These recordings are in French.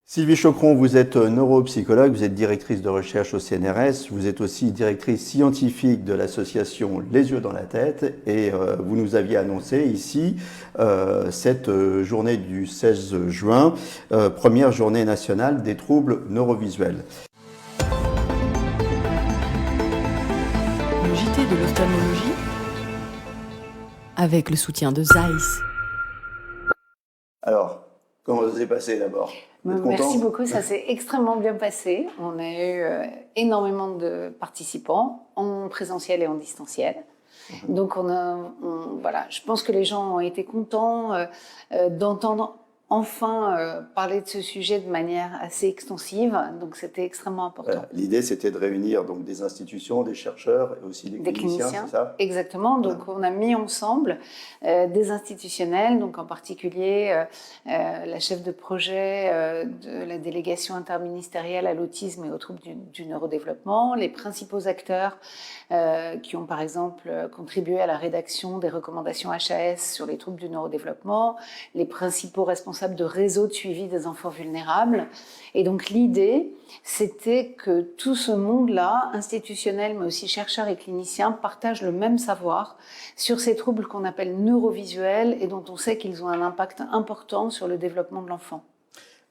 Sylvie Choqueron, vous êtes neuropsychologue, vous êtes directrice de recherche au CNRS, vous êtes aussi directrice scientifique de l'association Les Yeux dans la tête et vous nous aviez annoncé ici cette journée du 16 juin, première journée nationale des troubles neurovisuels. Le JT de l'ophtalmologie avec le soutien de Zeiss. Alors, comment ça s'est passé d'abord? Merci beaucoup, ça s'est extrêmement bien passé. On a eu énormément de participants en présentiel et en distanciel. Donc voilà, je pense que les gens ont été contents d'entendre enfin parler de ce sujet de manière assez extensive. Donc c'était extrêmement important. L'idée, c'était de réunir donc des institutions, des chercheurs et aussi des cliniciens, c'est ça? Exactement. Donc on a mis ensemble des institutionnels, donc en particulier la chef de projet de la délégation interministérielle à l'autisme et aux troubles du neurodéveloppement, les principaux acteurs qui ont par exemple contribué à la rédaction des recommandations HAS sur les troubles du neurodéveloppement, les principaux responsables de réseaux de suivi des enfants vulnérables. Et donc l'idée, c'était que tout ce monde-là, institutionnel, mais aussi chercheurs et cliniciens, partagent le même savoir sur ces troubles qu'on appelle neurovisuels et dont on sait qu'ils ont un impact important sur le développement de l'enfant.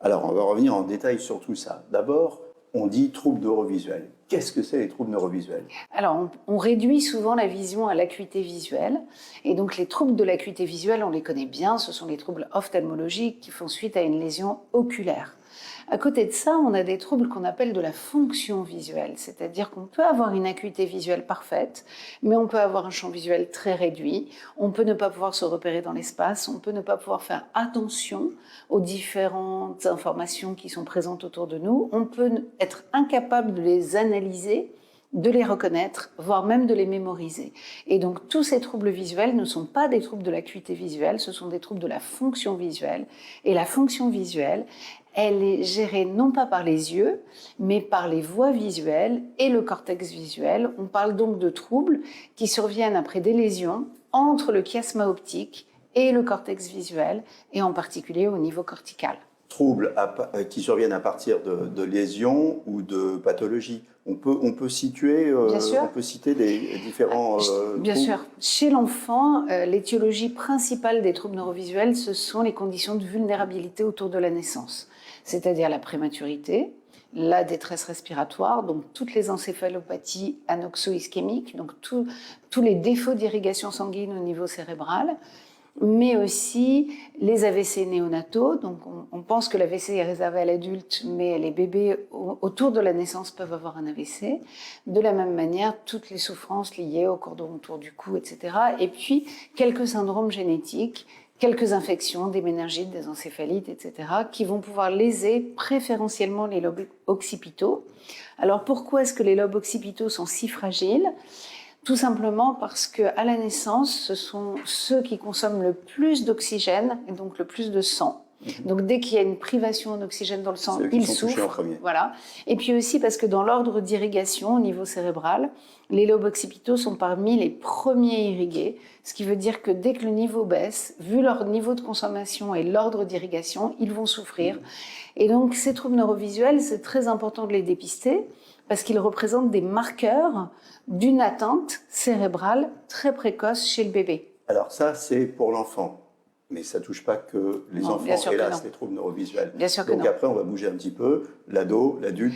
Alors, on va revenir en détail sur tout ça. D'abord, on dit troubles neurovisuels. Qu'est-ce que c'est les troubles neurovisuels? Alors, on réduit souvent la vision à l'acuité visuelle. Et donc, les troubles de l'acuité visuelle, on les connaît bien. Ce sont les troubles ophtalmologiques qui font suite à une lésion oculaire. À côté de ça, on a des troubles qu'on appelle de la fonction visuelle, c'est-à-dire qu'on peut avoir une acuité visuelle parfaite, mais on peut avoir un champ visuel très réduit, on peut ne pas pouvoir se repérer dans l'espace, on peut ne pas pouvoir faire attention aux différentes informations qui sont présentes autour de nous, on peut être incapable de les analyser, de les reconnaître, voire même de les mémoriser. Et donc tous ces troubles visuels ne sont pas des troubles de l'acuité visuelle, ce sont des troubles de la fonction visuelle. Et la fonction visuelle, elle est gérée non pas par les yeux, mais par les voies visuelles et le cortex visuel. On parle donc de troubles qui surviennent après des lésions entre le chiasma optique et le cortex visuel, et en particulier au niveau cortical. Troubles qui surviennent à partir de lésions ou de pathologies. On peut situer, on peut citer des différents Bien troubles. sûr. Chez l'enfant, l'étiologie principale des troubles neurovisuels, ce sont les conditions de vulnérabilité autour de la naissance, c'est-à-dire la prématurité, la détresse respiratoire, donc toutes les encéphalopathies anoxo-ischémiques, donc tous les défauts d'irrigation sanguine au niveau cérébral, mais aussi les AVC néonataux. Donc on pense que l'AVC est réservé à l'adulte, mais les bébés autour de la naissance peuvent avoir un AVC. De la même manière, toutes les souffrances liées au cordon autour du cou, etc. Et puis quelques syndromes génétiques, quelques infections, des méningites, des encéphalites, etc., qui vont pouvoir léser préférentiellement les lobes occipitaux. Alors pourquoi est-ce que les lobes occipitaux sont si fragiles ? Tout simplement parce qu'à la naissance, ce sont ceux qui consomment le plus d'oxygène et donc le plus de sang. Donc dès qu'il y a une privation d'oxygène dans le sang, ils souffrent. Voilà. Et puis aussi parce que dans l'ordre d'irrigation au niveau cérébral, les lobes occipitaux sont parmi les premiers irrigués, ce qui veut dire que dès que le niveau baisse, vu leur niveau de consommation et l'ordre d'irrigation, ils vont souffrir. Et donc ces troubles neurovisuels, c'est très important de les dépister parce qu'ils représentent des marqueurs d'une atteinte cérébrale très précoce chez le bébé. Alors ça, c'est pour l'enfant. Mais ça ne touche pas que les enfants, hélas, les troubles neurovisuels. Bien sûr que donc non. après, on va bouger un petit peu, l'ado, l'adulte,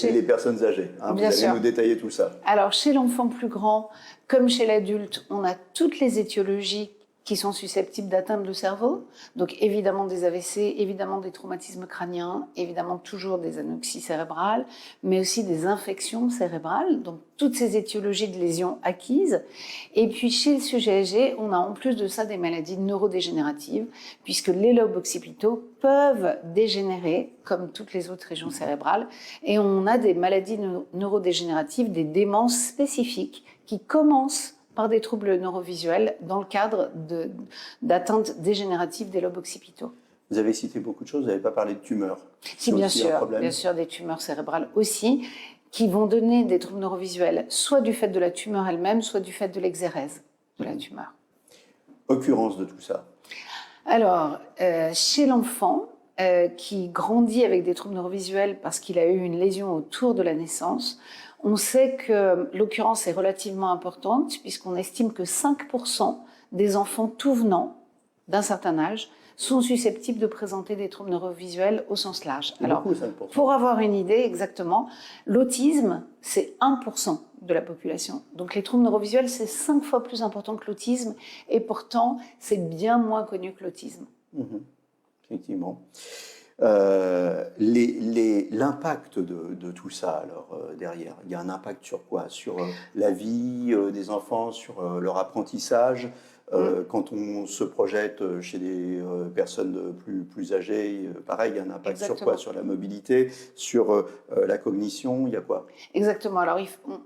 les personnes âgées. Hein, vous allez nous détailler tout ça. Alors chez l'enfant plus grand, comme chez l'adulte, on a toutes les étiologies qui sont susceptibles d'atteindre le cerveau. Donc évidemment des AVC, évidemment des traumatismes crâniens, évidemment toujours des anoxies cérébrales, mais aussi des infections cérébrales, donc toutes ces étiologies de lésions acquises. Et puis chez le sujet âgé, on a en plus de ça des maladies neurodégénératives, puisque les lobes occipitaux peuvent dégénérer comme toutes les autres régions cérébrales, et on a des maladies neurodégénératives, des démences spécifiques qui commencent par des troubles neurovisuels dans le cadre d'atteintes dégénératives des lobes occipitaux. Vous avez cité beaucoup de choses, vous n'avez pas parlé de tumeurs. Si, bien sûr, des tumeurs cérébrales aussi, qui vont donner des troubles neurovisuels, soit du fait de la tumeur elle-même, soit du fait de l'exérèse de la tumeur. Occurrence de tout ça. Alors, chez l'enfant, qui grandit avec des troubles neurovisuels parce qu'il a eu une lésion autour de la naissance, on sait que l'occurrence est relativement importante puisqu'on estime que 5% des enfants tout venant d'un certain âge sont susceptibles de présenter des troubles neurovisuels au sens large. Alors, beaucoup, 5%. pour avoir une idée exactement, l'autisme, c'est 1% de la population. Donc les troubles neurovisuels, c'est 5 fois plus important que l'autisme, et pourtant, c'est bien moins connu que l'autisme. Effectivement. L'impact de tout ça, alors, derrière, il y a un impact sur quoi? Sur la vie des enfants, sur leur apprentissage. Quand on se projette chez des personnes plus âgées, pareil, il y a un impact sur quoi? Sur la mobilité, sur la cognition, il y a quoi? Exactement. Alors,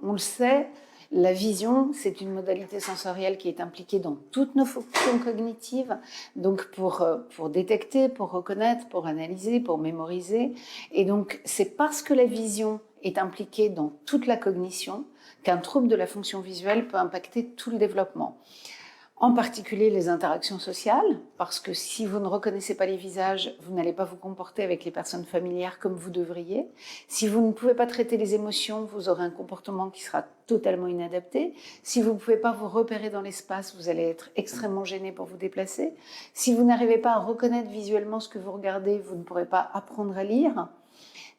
on le sait, la vision, c'est une modalité sensorielle qui est impliquée dans toutes nos fonctions cognitives, donc pour détecter, pour reconnaître, pour analyser, pour mémoriser. Et donc, c'est parce que la vision est impliquée dans toute la cognition qu'un trouble de la fonction visuelle peut impacter tout le développement. En particulier les interactions sociales, parce que si vous ne reconnaissez pas les visages, vous n'allez pas vous comporter avec les personnes familières comme vous devriez. Si vous ne pouvez pas traiter les émotions, vous aurez un comportement qui sera totalement inadapté. Si vous ne pouvez pas vous repérer dans l'espace, vous allez être extrêmement gêné pour vous déplacer. Si vous n'arrivez pas à reconnaître visuellement ce que vous regardez, vous ne pourrez pas apprendre à lire,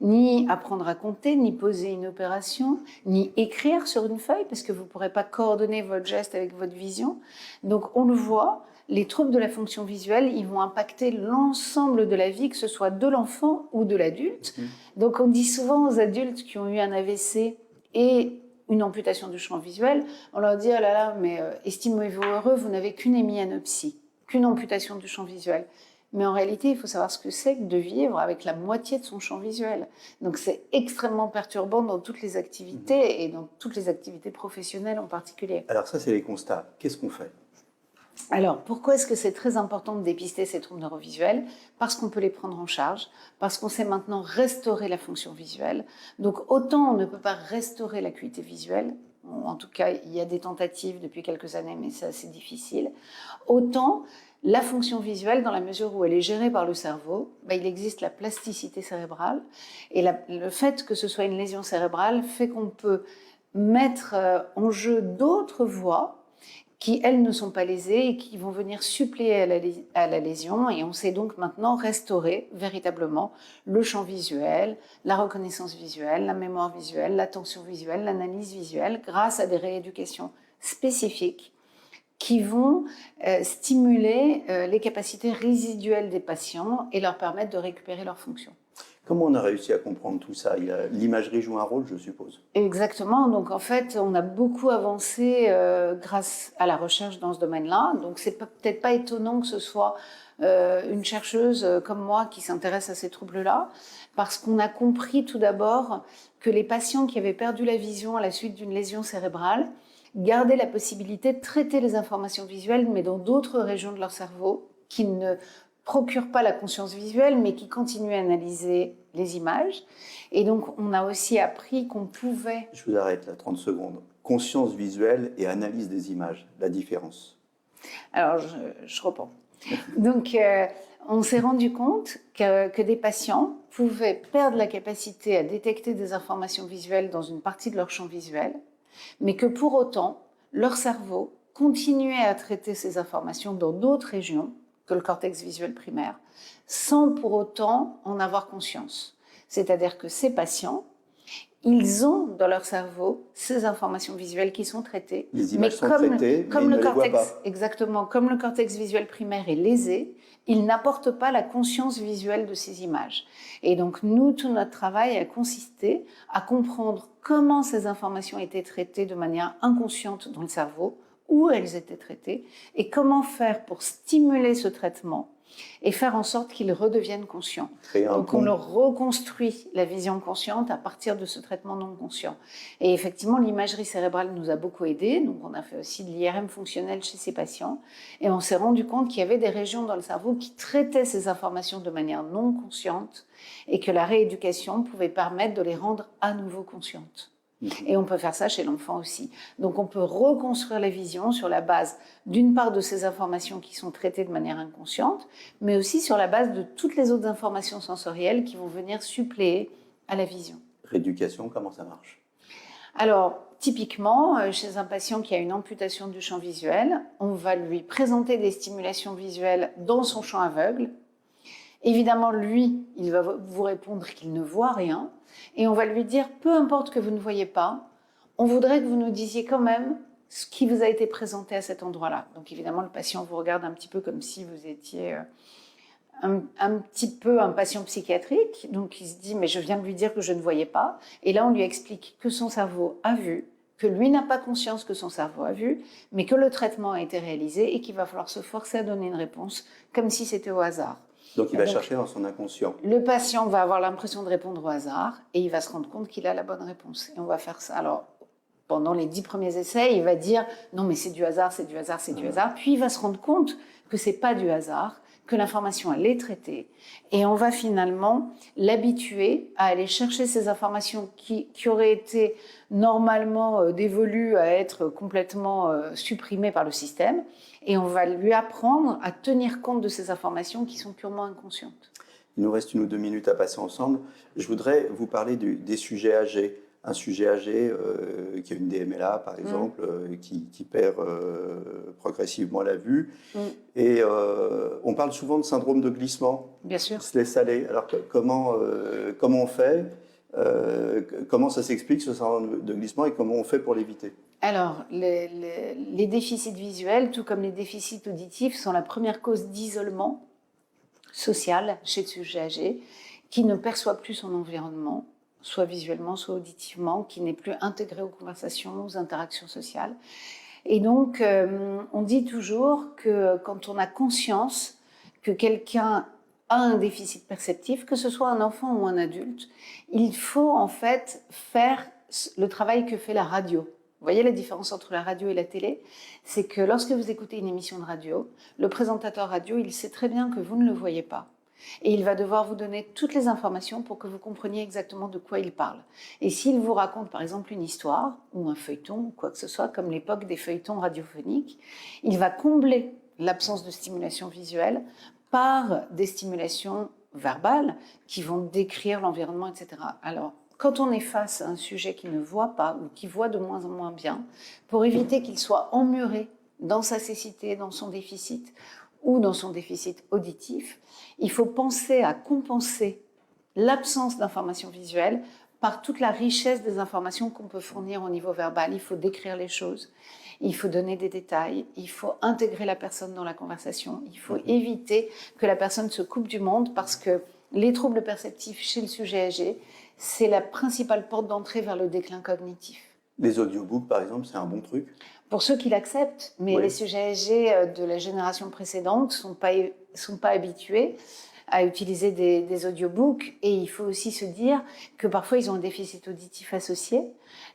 ni apprendre à compter, ni poser une opération, ni écrire sur une feuille, parce que vous ne pourrez pas coordonner votre geste avec votre vision. Donc on le voit, les troubles de la fonction visuelle, ils vont impacter l'ensemble de la vie, que ce soit de l'enfant ou de l'adulte. Donc on dit souvent aux adultes qui ont eu un AVC et une amputation du champ visuel, on leur dit « Ah là là, mais estimez-vous heureux, vous n'avez qu'une hémianopsie, qu'une amputation du champ visuel ». Mais en réalité, il faut savoir ce que c'est que de vivre avec la moitié de son champ visuel. Donc c'est extrêmement perturbant dans toutes les activités et dans toutes les activités professionnelles en particulier. Alors ça, c'est les constats. Qu'est-ce qu'on fait? Alors, pourquoi est-ce que c'est très important de dépister ces troubles neurovisuels? Parce qu'on peut les prendre en charge, parce qu'on sait maintenant restaurer la fonction visuelle. Donc autant on ne peut pas restaurer l'acuité visuelle, en tout cas il y a des tentatives depuis quelques années, mais c'est assez difficile, autant la fonction visuelle, dans la mesure où elle est gérée par le cerveau, il existe la plasticité cérébrale. Et le fait que ce soit une lésion cérébrale fait qu'on peut mettre en jeu d'autres voies qui, elles, ne sont pas lésées et qui vont venir suppléer à la lésion. Et on sait donc maintenant restaurer véritablement le champ visuel, la reconnaissance visuelle, la mémoire visuelle, l'attention visuelle, l'analyse visuelle, grâce à des rééducations spécifiques qui vont stimuler les capacités résiduelles des patients et leur permettre de récupérer leurs fonctions. Comment on a réussi à comprendre tout ça? L'imagerie joue un rôle, je suppose. Exactement. Donc, en fait, on a beaucoup avancé grâce à la recherche dans ce domaine-là. Donc, c'est peut-être pas étonnant que ce soit une chercheuse comme moi qui s'intéresse à ces troubles-là, parce qu'on a compris tout d'abord que les patients qui avaient perdu la vision à la suite d'une lésion cérébrale garder la possibilité de traiter les informations visuelles, mais dans d'autres régions de leur cerveau, qui ne procurent pas la conscience visuelle, mais qui continuent à analyser les images. Et donc, on a aussi appris qu'on pouvait... Je vous arrête là, 30 secondes. Conscience visuelle et analyse des images, la différence. Alors, je reprends. Donc, on s'est rendu compte que des patients pouvaient perdre la capacité à détecter des informations visuelles dans une partie de leur champ visuel, mais que pour autant, leur cerveau continuait à traiter ces informations dans d'autres régions que le cortex visuel primaire, sans pour autant en avoir conscience. C'est-à-dire que ces patients, ils ont dans leur cerveau ces informations visuelles qui sont traitées, les images sont traitées, mais ils ne les voient pas. Exactement, comme le cortex visuel primaire est lésé, il n'apporte pas la conscience visuelle de ces images. Et donc, nous, tout notre travail a consisté à comprendre comment ces informations étaient traitées de manière inconsciente dans le cerveau, où elles étaient traitées, et comment faire pour stimuler ce traitement et faire en sorte qu'ils redeviennent conscients. Donc on leur reconstruit la vision consciente à partir de ce traitement non conscient. Et effectivement, l'imagerie cérébrale nous a beaucoup aidés. Donc on a fait aussi de l'IRM fonctionnel chez ces patients. Et on s'est rendu compte qu'il y avait des régions dans le cerveau qui traitaient ces informations de manière non consciente et que la rééducation pouvait permettre de les rendre à nouveau conscientes. Et on peut faire ça chez l'enfant aussi. Donc on peut reconstruire la vision sur la base d'une part de ces informations qui sont traitées de manière inconsciente, mais aussi sur la base de toutes les autres informations sensorielles qui vont venir suppléer à la vision. Rééducation, comment ça marche? Alors, typiquement, chez un patient qui a une amputation du champ visuel, on va lui présenter des stimulations visuelles dans son champ aveugle. Évidemment, lui, il va vous répondre qu'il ne voit rien. Et on va lui dire, peu importe que vous ne voyez pas, on voudrait que vous nous disiez quand même ce qui vous a été présenté à cet endroit-là. Donc évidemment, le patient vous regarde un petit peu comme si vous étiez un petit peu un patient psychiatrique. Donc il se dit, mais je viens de lui dire que je ne voyais pas. Et là, on lui explique que son cerveau a vu, que lui n'a pas conscience que son cerveau a vu, mais que le traitement a été réalisé et qu'il va falloir se forcer à donner une réponse comme si c'était au hasard. Donc il va chercher dans son inconscient. Le patient va avoir l'impression de répondre au hasard et il va se rendre compte qu'il a la bonne réponse. Et on va faire ça. Alors, pendant les 10 premiers essais, il va dire « non mais c'est du hasard, c'est du hasard, c'est du hasard ». Puis il va se rendre compte que c'est pas du hasard, que l'information elle est traitée. Et on va finalement l'habituer à aller chercher ces informations qui auraient été normalement dévolues à être complètement supprimées par le système. Et on va lui apprendre à tenir compte de ces informations qui sont purement inconscientes. Il nous reste 1 ou 2 minutes à passer ensemble. Je voudrais vous parler des sujets âgés. Un sujet âgé qui a une DMLA, par exemple, qui perd progressivement la vue. Et on parle souvent de syndrome de glissement. Bien sûr. Se laisse aller. Alors comment on fait comment ça s'explique, ce syndrome de glissement, et comment on fait pour l'éviter? Alors, les déficits visuels, tout comme les déficits auditifs, sont la première cause d'isolement social chez le sujet âgé, qui ne perçoit plus son environnement, soit visuellement, soit auditivement, qui n'est plus intégré aux conversations, aux interactions sociales. Et donc, on dit toujours que quand on a conscience que quelqu'un a un déficit perceptif, que ce soit un enfant ou un adulte, il faut en fait faire le travail que fait la radio. Vous voyez la différence entre la radio et la télé? C'est que lorsque vous écoutez une émission de radio, le présentateur radio, il sait très bien que vous ne le voyez pas. Et il va devoir vous donner toutes les informations pour que vous compreniez exactement de quoi il parle. Et s'il vous raconte par exemple une histoire, ou un feuilleton, ou quoi que ce soit, comme l'époque des feuilletons radiophoniques, il va combler l'absence de stimulation visuelle par des stimulations verbales qui vont décrire l'environnement, etc. Alors, quand on est face à un sujet qui ne voit pas ou qui voit de moins en moins bien, pour éviter qu'il soit emmuré dans sa cécité, dans son déficit ou dans son déficit auditif, il faut penser à compenser l'absence d'informations visuelles par toute la richesse des informations qu'on peut fournir au niveau verbal. Il faut décrire les choses, il faut donner des détails, il faut intégrer la personne dans la conversation, il faut éviter que la personne se coupe du monde, parce que les troubles perceptifs chez le sujet âgé, c'est la principale porte d'entrée vers le déclin cognitif. Les audiobooks, par exemple, c'est un bon truc? Pour ceux qui l'acceptent, mais les sujets âgés de la génération précédente ne sont pas habitués à utiliser des audiobooks, et il faut aussi se dire que parfois ils ont un déficit auditif associé,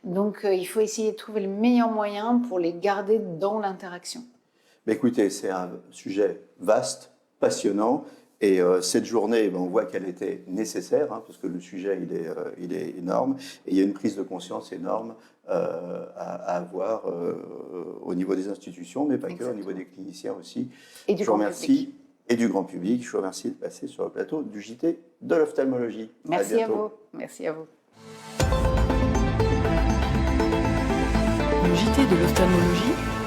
donc il faut essayer de trouver le meilleur moyen pour les garder dans l'interaction. Mais écoutez, c'est un sujet vaste, passionnant, et cette journée, on voit qu'elle était nécessaire, parce que le sujet il est énorme, et il y a une prise de conscience énorme à avoir au niveau des institutions, mais pas que, au niveau des cliniciens aussi. Et du grand public. Et du grand public. Je vous remercie de passer sur le plateau du JT de l'ophtalmologie. Merci à vous. Merci à vous. Le JT de l'ophtalmologie